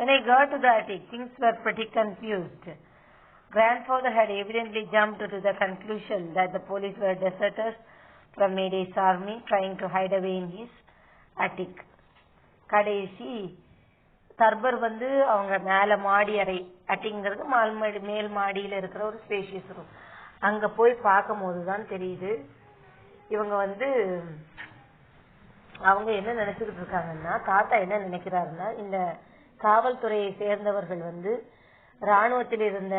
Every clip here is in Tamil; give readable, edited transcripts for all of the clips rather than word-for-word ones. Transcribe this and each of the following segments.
When I got to the attic, things were pretty confused. Grandfather had evidently jumped to the conclusion that the police were deserters from Mayday's army trying to hide away in his attic. கடைசி தர்பர் வந்து அவங்க மேல மாடி அறை, அட்டிங்கிறது மேல் மாடியில இருக்கிற ஒரு ஸ்பேஷியஸ் ரூம். அங்க போய் பார்க்கும் போதுதான் தெரியுது இவங்க வந்து அவங்க என்ன நினைச்சுக்கிட்டு இருக்காங்கன்னா, தாத்தா என்ன நினைக்கிறாருன்னா, இந்த காவல்துறையை சேர்ந்தவர்கள் வந்து ராணுவத்தில் இருந்த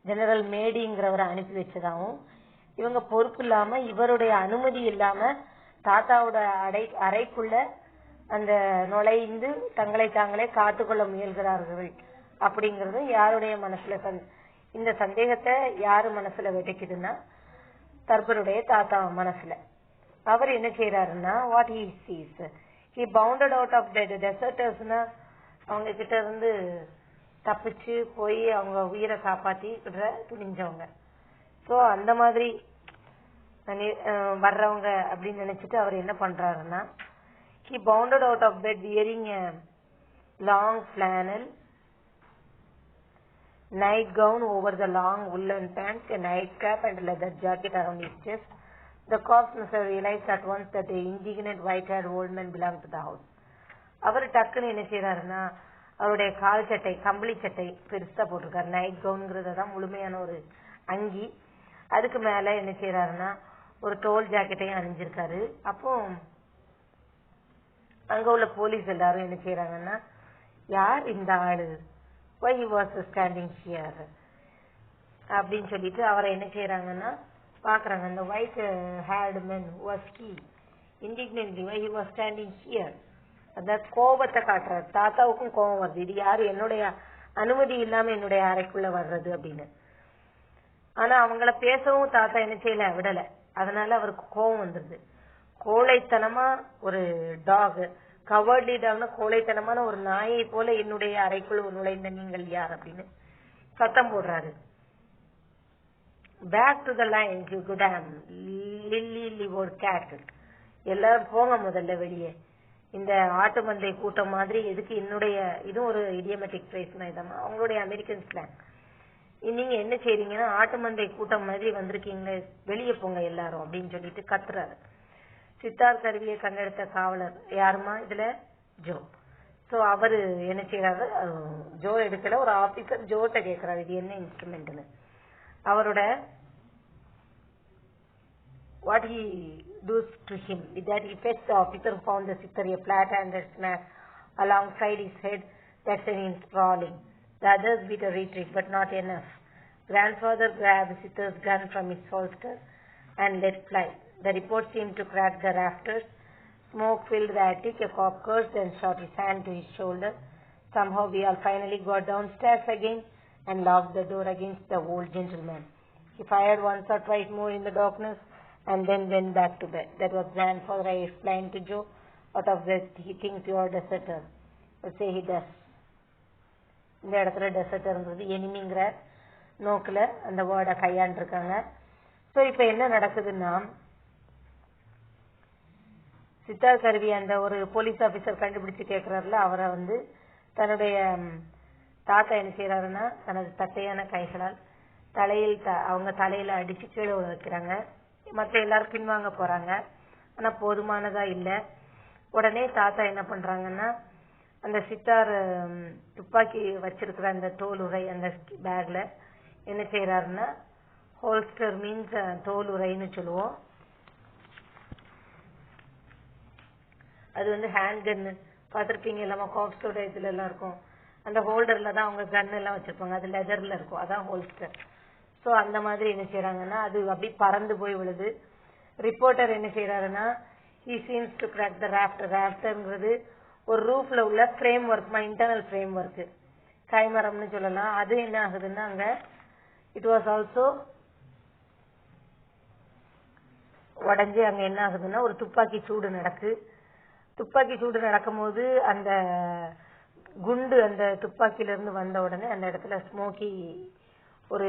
ஜெனரல் மேடிங்கிறவரை அனுப்பி வச்சதாகவும், இவங்க பொறுப்பு இல்லாம இவருடைய அனுமதி இல்லாம தாத்தாவோட அறைக்குள்ள அந்த நுழைந்து தங்களை தாங்களே காத்துக்கொள்ள முயல்கிறார்கள் அப்படிங்கறது யாருடைய மனசுல இந்த சந்தேகத்தை யாரு மனசுல விதைக்குதுன்னா, தர்பருடைய தாத்தா மனசுல. அவர் என்ன செய்யறாருன்னா, what he sees, he pounded out of the டெசர்டர்ஸ்னா அவங்க கிட்ட இருந்து தப்பிச்சு போய் அவங்க உயிரை காப்பாத்தி துணிஞ்சவங்க. சோ அந்த மாதிரி வர்றவங்க அப்படின்னு நினைச்சிட்டு அவர் என்ன பண்றாருன்னா, he bounded out of bed wearing a long flannel nightgown over the long woolen pants, a nightcap and a leather jacket around his chest. The cops must have realized at once that the indignant white-haired old man belonged to the house. அவர் டக்குன்னு என்ன செய்யறாருன்னா, அவருடைய கால் சட்டை, கம்பளி சட்டை பெருசா போட்டிருக்காரு. நைட் கவுன்ங்கிறது தான் முழுமையான ஒரு அங்கி. அதுக்கு மேல என்ன செய்யறாருன்னா, ஒரு தோல் ஜாக்கெட்டையும் அணிஞ்சிருக்காரு. அப்போ அங்க உள்ள போலீஸ் எல்லாரும் என்ன செய்யறாங்கன்னா, யார் இந்த ஆளு, why he was standing here அப்படின்னு சொல்லிட்டு அவரை என்ன செய்யறாங்கன்னா பாக்குறாங்க. இந்த white haired man was he indignantly why he was standing here. அத கோபத்தை காட்டுறாரு. தாத்தாவுக்கும் கோபம் வருது, இது யாரு என்னுடைய அனுமதி இல்லாம என்னுடைய அறைக்குள்ள வர்றது அப்படின்னு. ஆனா அவங்கள பேசவும் தாத்தா என்ன செய்யல, விடல. அதனால அவருக்கு கோபம் வந்துருது. கோழைத்தனமா ஒரு டாக், கவர்ட்லி டாக்னா கோழைத்தனமான ஒரு நாயை போல என்னுடைய அறைக்குள் நுழைந்த நீங்கள் யார் அப்படின்னு சத்தம் போடுறாரு. Back to the line you goddamn lily livered cat, எல்லாரும் போங்க முதல்ல வெளியே. இந்த ஆட்டு மந்தை கூட்டம் மாதிரி எதுக்கு என்னுடைய, இதுவும் ஒரு இடியமெட்டிக் பிரைஸ் தான் அவங்களுடைய அமெரிக்கன் ஸ்லாங். நீங்க என்ன செய்றீங்கன்னா, ஆட்டு மந்தை கூட்டம் மாதிரி வந்திருக்கீங்களே, வெளியே போங்க எல்லாரும் அப்படின்னு சொல்லிட்டு கத்துறாரு. சித்தார் கருவியை கண்டெடுத்த காவலர் யாருமா இதுல, ஜோ. சோ அவரு என்ன செய்யறாரு, ஜோ எடுக்கல, ஒரு ஆபீசர் ஜோட்ட கேக்குறாரு இது என்ன இன்ஸ்ட்ருமெண்ட்னு. அவரோட what he does to him with that he fetched the officer who found the sitar a flat-handed snap alongside his head that sent him sprawling. The others beat a retreat, but not enough. Grandfather grabbed sitar's gun from its holster and let fly. The report seemed to crack the rafters. Smoke filled the attic. A cop cursed and shot his hand to his shoulder. Somehow we all finally got downstairs again and locked the door against the old gentleman. He fired once or twice more in the darkness and then went back to bed. That was grandfather, I explained to Joe. Out of that he thinks you are deserter. Let's say he does. இந்த இடத்துல டெசர்ட்ங்கிறது எனிமிங்கிற நோக்கில் அந்த வேர்டை கையாண்டிருக்காங்க. ஸோ இப்போ என்ன நடக்குதுன்னா, சித்தார் கருவி அந்த ஒரு போலீஸ் ஆபீசர் கண்டுபிடிச்சு கேட்கிறாருல, அவரை வந்து தன்னுடைய தாத்தா என்ன செய்யறாருன்னா, தனது தட்டையான கைகளால் தலையில் அவங்க தலையில அடிச்சு கீழே வைக்கிறாங்க. மற்ற எல்லாரும் பின்வாங்க போறாங்க. ஆனா போதுமானதா இல்ல. உடனே தாத்தா என்ன பண்றாங்கன்னா, அந்த சித்தார் துப்பாக்கி வச்சிருக்கிற அந்த தோல் உரை அந்த பேக்ல என்ன செய்யறாருன்னா, ஹோல்ஸ்டர் மீன்ஸ் தோல் உரைன்னு சொல்லுவோம். அது வந்து ஹேண்ட் கன்னு பார்த்திருப்பீங்க, இல்லாம காப்ஸோட இதுல எல்லாம் இருக்கும். அந்த ஹோல்டர்ல தான் அவங்க கன் எல்லாம் வச்சிருப்பாங்க, அது லெதர்ல இருக்கும், அதான் ஹோல்ஸ்டர். சோ அந்த மாதிரி என்ன செய்யறாங்கன்னா, அது அப்படி பறந்து போய் விழுது. ரிப்போர்ட்டர் என்ன செய்யறாருன்னா, he seems to crack the rafter. ராஃப்டர்ங்கிறது ஒரு ரூஃப்ல உள்ள framework, internal framework, கைமரம்னு சொல்லலாம். அது என்ன ஆகுதுன்னா, அங்க இட் வாஸ் ஆல்சோ உடஞ்சி அங்க என்ன ஆகுதுன்னா ஒரு துப்பாக்கி சூடு நடக்கு. துப்பாக்கி சூடு நடக்கும் போது அந்த குண்டு அந்த துப்பாக்கியில இருந்து வந்த உடனே அந்த இடத்துல ஸ்மோக்கி ஒரு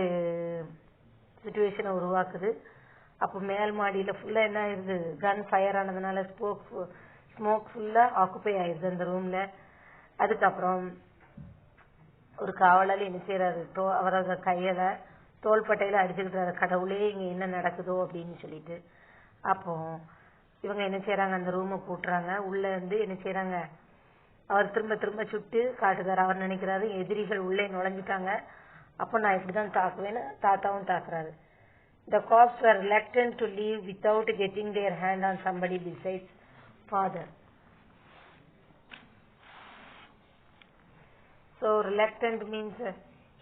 சிச்சுவேஷனை உருவாக்குது. அப்ப மேல் மாடியில ஃபுல்லா என்ன ஆயிருது, கன் ஃபயர் ஆனதுனால ஸ்மோக் ஃபுல்லா ஆக்குபை ஆயிருது அந்த ரூம்ல. அதுக்கப்புறம் ஒரு காவலாளி என்ன செய்யறாரு, அவரோட கையில தோள்பட்டையில அடிச்சுக்கிட்டாரு, கடவுளே இங்க என்ன நடக்குதோ அப்படின்னு சொல்லிட்டு. அப்போ இவங்க என்ன செய்யறாங்க, அந்த ரூமை கூட்டுறாங்க. உள்ள இருந்து என்ன செய்யறாங்க, அவர் திரும்ப திரும்ப சுட்டு காட்டுறாரு. அவர் நினைக்கிறாரு எதிரிகள் உள்ளே நுழைஞ்சிட்டாங்க, அப்போ நான் இப்படிதான் தாக்குவேன்னு தாத்தாவும் தாக்குறாரு. The cops were reluctant to leave without getting their hand on somebody besides father. So reluctant means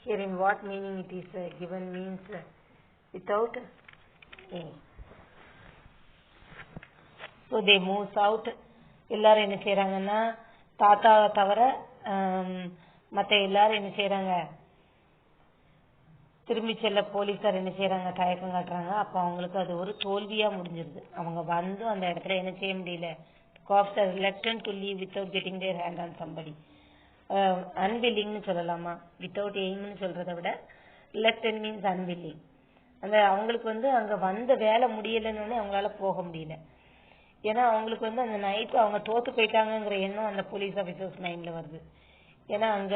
here in what meaning it is given means without. So they moves out. எல்லாரும் என்ன செய்யறாங்கன்னா தாத்தாவை தவிர மற்ற எல்லாரும் என்ன செய்யறாங்க, திரும்பி செல்ல போலீஸார் என்ன செய்யறாங்க, தயக்கம் காட்டுறாங்க. அப்போ அவங்களுக்கு அது ஒரு தோல்வியா முடிஞ்சிருது. அவங்க வந்து அந்த இடத்துல என்ன செய்ய முடியல. cops are reluctant to leave without getting their hand on somebody. அன்வில்லிங்னு சொல்லலாமா, வித்தவுட் எய்ம்னு சொல்றதை விட reluctant means unwilling. அந்த அவங்களுக்கு வந்து அங்க வந்த வேலை முடியலன்னு அவங்களால போக முடியல. ஏன்னா அவங்களுக்கு வந்து அந்த நைட்டு அவங்க தோத்து போயிட்டாங்கிற எண்ணம் அந்த போலீஸ் ஆபீசர்ஸ் மைண்ட்ல வருது. ஏன்னா அங்க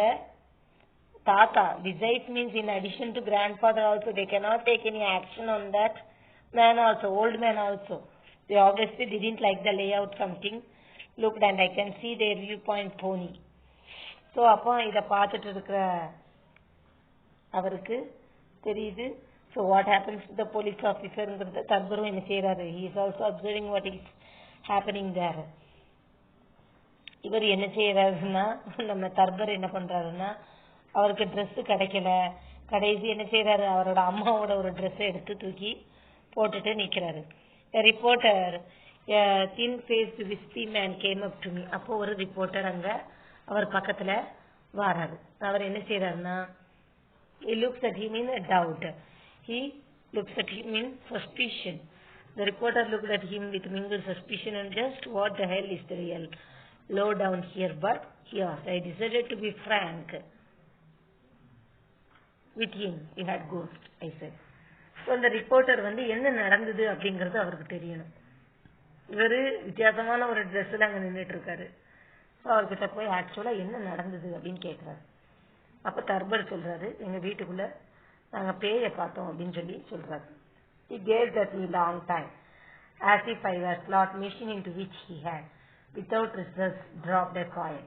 தாத்தா, besides means in addition to grandfather also, they cannot take any action on that man also, old man also. They obviously didn't like the layout, something looked, and I can see their viewpoint phony. So அப்போ இத பார்த்துட்டு இருக்கிற அவருக்கு தெரியுது. So what happens to the police officer ங்கிறத தர்பரும் என்ன செய்யறாரு, he is also observing what is happening there. இவர் என்ன செய்யறாருன்னா, நம்ம தர்பர் என்ன பண்றாருன்னா, அவருக்கு ட்ரெஸ் கிடைக்கல, கடைசி என்ன செய்யறாரு, அவரோட அம்மாவோட ஒரு ட்ரெஸ் எடுத்து தூக்கி போட்டுட்டு நிக்கிறாரு. Reporter, thin faced wispy man came up to me. அப்போ ஒரு ரிப்போர்ட்டர் அங்க அவர் பக்கத்துல வராரு. அவர் என்ன செய்யறாருன்னா, he looks at him in a doubt. He looks at him in suspicion. The reporter looked at him with mingled suspicion and just what the hell is the real low down here. But yes, I decided to be frank with him. He had ghost, I said. So அந்த ரிப்போர்ட்டர் வந்து என்ன நடந்தது அப்படிங்கறது அவருக்கு தெரியணும். இவரு வித்தியாசமான ஒரு ட்ரெஸ்ல அங்க நின்றுட்டு இருக்காரு. அவர்கிட்ட போய் ஆக்சுவலா என்ன நடந்தது அப்படின்னு கேட்கிறாரு. அப்ப தர்பர் சொல்றாரு, எங்க வீட்டுக்குள்ள நாங்க பேய பார்த்தோம் அப்படின்னு சொல்லி சொல்றாரு. He gazed at me long time, as if I were slot machine into which he had, without research, dropped a coin.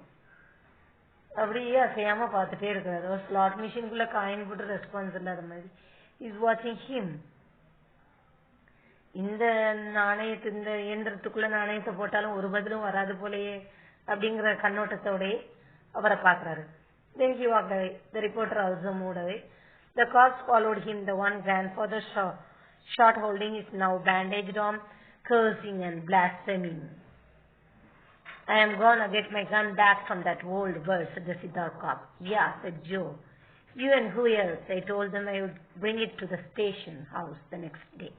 அப்படியே அசையாம பார்த்துட்டே இருக்கிறாரு. ஒரு ஸ்லாட் மிஷினுக்குள்ள காயின் போட்டு ரெஸ்பான்ஸ் இல்லாத மாதிரி. இஸ் வாட்சிங் ஹிம். இந்த நாணயத்து, இந்த இயந்திரத்துக்குள்ள நாணயத்தை போட்டாலும் ஒரு பதிலும் வராது போலயே அப்படிங்கிற கண்ணோட்டத்தோடய அவரை பாக்குறாரு. Then he walked away. The reporter also moved away. The cops followed him. The one grandfather shot holding is now bandaged on, cursing and blaspheming. I am gonna get my gun back from that old bird, said the Siddharth cop. Yeah, said Joe. You and who else? I told them I would bring it to the station house the next day.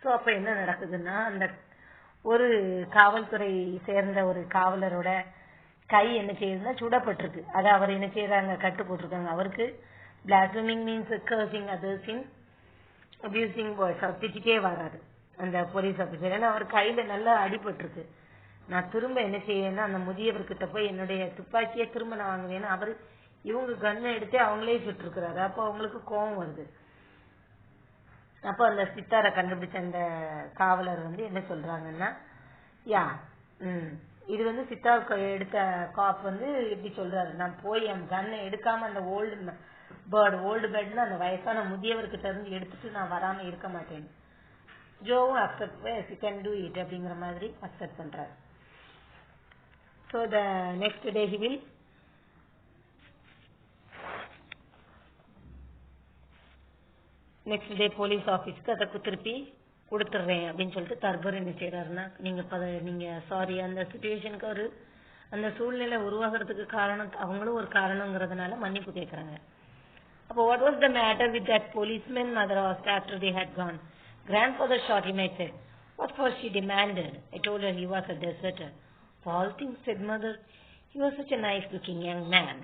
So அப்ப என்ன நடக்குதுன்னா, அந்த ஒரு காவல்துறை சேர்ந்த ஒரு காவலரோட கை என்ன செய்யுதுன்னா சுடப்பட்டிருக்கு. அதை அவர் என்ன செய்யறாங்க, கட்டு போட்டிருக்காங்க. அவருக்கு blaspheming means cursing others in abusing words. அவர் திட்டிட்டே வராது அந்த போலீஸ் ஆபீசர். ஏன்னா அவர் கையில நல்லா அடிபட்டிருக்கு. நான் திரும்ப என்ன செய்வேன்னா, அந்த முதியவர்கிட்ட போய் என்னுடைய துப்பாக்கியை திரும்ப நான் வாங்குவேன்னு அவரு இவங்க கண்ணை எடுத்து அவங்களே சுட்டிருக்கிறாரு. அப்போ அவங்களுக்கு கோபம் வருது. அப்போ அந்த சித்தாரை கண்டுபிடிச்ச அந்த காவலர் வந்து என்ன சொல்றாங்கன்னா, யா இது வந்து சித்தார் எடுத்த காப் வந்து எப்படி சொல்றாரு, நான் போய் என் கண்ணை எடுக்காம அந்த ஓல்டு பேர்ட்னா அந்த வயசான முதியவர்கிட்ட இருந்து எடுத்துட்டு நான் வராம இருக்க மாட்டேன். ஜோவும் அக்செப்ட் கேன் டூ இட் அப்படிங்கிற மாதிரி அக்செப்ட் பண்றாரு. So the next day he will next day police office-க்கு அதை திருப்பி கொடுத்துட்றேன் அப்படின்னு சொல்லிட்டு தர்பர் என்ன செய்யறாருன்னா, நீங்க சாரி அந்த சிச்சுவேஷனுக்கு அந்த சூழ்நிலை உருவாகிறதுக்கு காரணம் அவங்களும் ஒரு காரணங்கிறதுனால மன்னிப்பு கேட்கறாங்க. அப்போ what was the matter with that policeman? Mother asked after they had gone. Grandfather shot him, I said. What for? She demanded. I told her he was a deserter. All things, said mother. He was such a nice looking young man.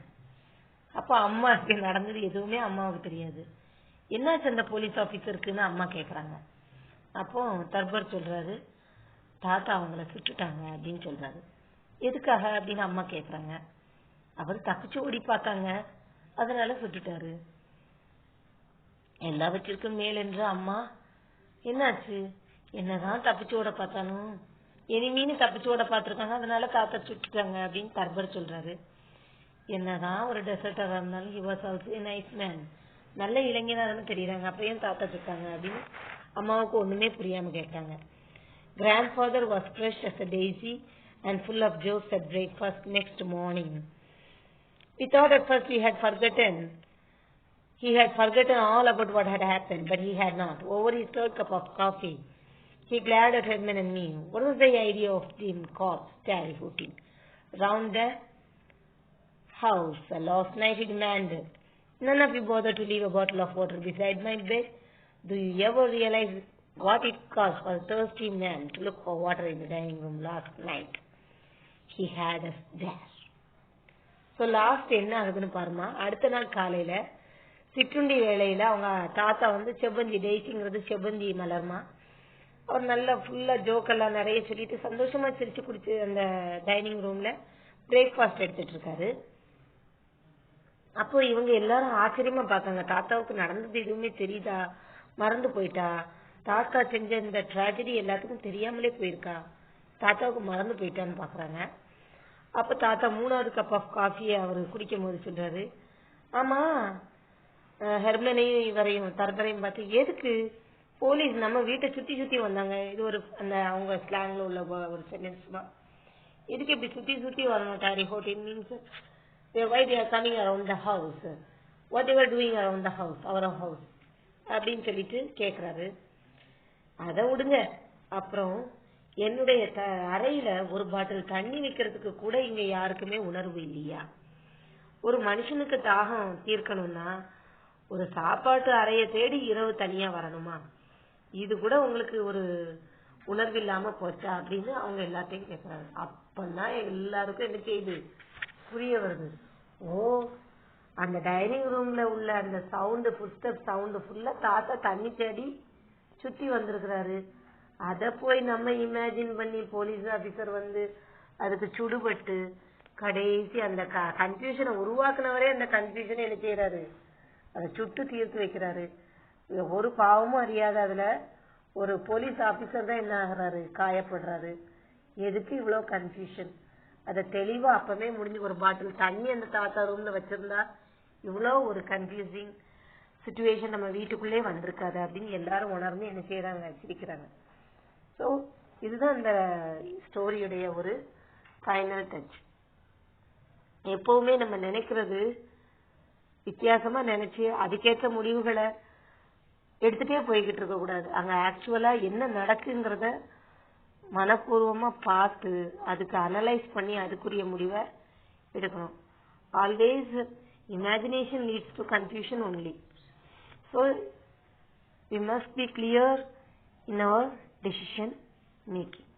அப்போ அம்மாவுக்கு நடந்தது எதுவுமே அம்மாவுக்கு தெரியாது. என்னாச்சு அந்த போலீஸ் ஆபீசருக்குன்னு அம்மா கேக்குறாங்க. அப்போ தர்பர் சொல்றாரு, தாத்தா அவங்கள சுட்டுட்டாங்க அப்படின்னு சொல்றாரு. எதுக்காக அப்படின்னு அம்மா கேக்குறாங்க. அவர் தப்பிச்சு ஓடி பார்த்தாங்க, அதனால சுட்டுட்டாரு. எல்லாவற்றிற்கும் மேல் என்று அம்மா, என்னாச்சு, என்னதான் தப்பிச்சு ஓட பார்த்தாலும் எனிமீனு தப்பிச்சு ஓட பார்த்திருக்காங்க, அதனால தாத்தா சுட்டுட்டாங்க அப்படின்னு தர்பர் சொல்றாரு. என்னதான் ஒரு டெசர்ட்டரா இருந்தாலும் he was also a nice man, நல்ல இளைஞரானு தெரியுறாங்க, அப்ப ஏன் தாத்தா சுட்டாங்க அப்படின்னு அம்மாவுக்கு ஒண்ணுமே புரியாம கேட்டாங்க. Grandfather was fresh as a daisy and full of jokes at breakfast next morning. We thought at first he had forgotten all about what had happened, but he had not. Over his third cup of coffee, he glared at Herman and me. What was the idea of Jim Cobb's tally hooting round the house last night? He demanded. None of you bothered to leave a bottle of water beside my bed. Do you ever realize what it cost for a thirsty man to look for water in the dining room last night? He had us there. So last என்ன ஆகுதுன்னு பாருமா, அடுத்த நாள் காலையில சிற்றுண்டி வேளையில அவங்க தாத்தா வந்து செவ்வந்தி, டெய்ஸிங்கிறது செவ்வந்தி மலர்மா, அவர் நல்லா ஃபுல்லா ஜோக்கெல்லாம் நிறைய சொல்லிட்டு சந்தோஷமா சிரிச்சு குடிச்சு அந்த டைனிங் ரூம்ல பிரேக்ஃபாஸ்ட் எடுத்துட்டு இருக்காரு. அப்போ இவங்க எல்லாரும் ஆச்சரியமா பார்த்தாங்க, தாத்தாவுக்கு நடந்தது எதுவுமே தெரியுதா, மறந்து போயிட்டா, தாத்தா செஞ்ச இந்த ட்ராஜடி எல்லாத்துக்கும் தெரியாமலே போயிருக்கா, தாத்தாவுக்கு மறந்து போயிட்டான்னு பாக்குறாங்க. அப்ப தாத்தா 3வது கப் ஆஃப் காஃபியை அவரு குடிக்கும் போது சொல்றாரு, ஆமா ஹெர்மனையும் இவரையும் தர்பரையும் பார்த்து, எதுக்கு போலீஸ் நம்ம வீட்டை சுத்தி சுத்தி வந்தாங்க, இது ஒரு அந்த அவங்க ஸ்லாங்ல உள்ள ஒரு சென்டென்ஸ்மா, எதுக்கு இப்படி சுத்தி சுத்தி வரணும், டாரி hotel means why they are coming around the house, what they were doing around the house, our house அப்படின்னு சொல்லிட்டு கேக்குறாரு. அத விடுங்க, அப்புறம் என்னுடைய அறையில ஒரு பாட்டில் தண்ணி வைக்கிறதுக்கு கூட இங்க யாருக்குமே உணர்வு இல்லையா? ஒரு மனுஷனுக்கு தாகம் தீர்க்கணும்னா ஒரு சாப்பாட்டு அறைய தேடி இரவு தனியா வரணுமா? இது கூட உங்களுக்கு ஒரு உணர்வு இல்லாம போச்சா அப்படின்னு அவங்க எல்லாத்தையும் கேட்கறாங்க. அப்பதான் எல்லாருக்கும் என்ன செய்யுது, புரிய வருது. ஓ, அந்த டைனிங் ரூம்ல உள்ள அந்த சவுண்ட், ஃபுட்ஸ்டெப் சவுண்ட் ஃபுல்லா தாத்தா தண்ணி தேடி சுத்தி வந்திருக்கிறாரு. அத போய் நம்ம இமேஜின் பண்ணி போலீஸ் ஆபீசர் வந்து அதுக்கு சுடுபட்டு கடைசி அந்த கன்ஃபியூஷனை உருவாக்குனவரே அந்த கன்ஃபியூஷனை என்ன செய்யறாரு, அதை சுட்டு தீர்த்து வைக்கிறாரு. ஒரு பாவமும் அறியாத அதுல ஒரு போலீஸ் ஆபீசர் தான் என்ன ஆகுறாரு, காயப்படுறாரு. எதுக்கு இவ்வளவு கன்ஃபியூஷன்? அதை தெளிவா அப்பவே முடிஞ்சு ஒரு பாட்டில் தண்ணி அந்த தாத்தா ரூம்ல வச்சிருந்தா இவ்வளவு ஒரு கன்ஃபியூசிங் சிச்சுவேஷன் நம்ம வீட்டுக்குள்ளே வந்திருக்காது அப்படின்னு எல்லாரும் உணர்ந்து என்ன செய்யறாங்க, சிரிக்கிறாங்க. ஸோ இதுதான் இந்த ஸ்டோரியுடைய ஒரு ஃபைனல் டச். எப்பவுமே நம்ம நினைக்கிறது வித்தியாசமா நினைச்சு அதுக்கேற்ற முடிவுகளை எடுத்துட்டே போய்கிட்டு இருக்க கூடாது. அங்க ஆக்சுவலா என்ன நடக்குங்கிறத மனப்பூர்வமா பார்த்து அதுக்கு அனலைஸ் பண்ணி அதுக்குரிய முடிவை எடுக்கணும். Always imagination leads to confusion only. So we must be clear in our decision making.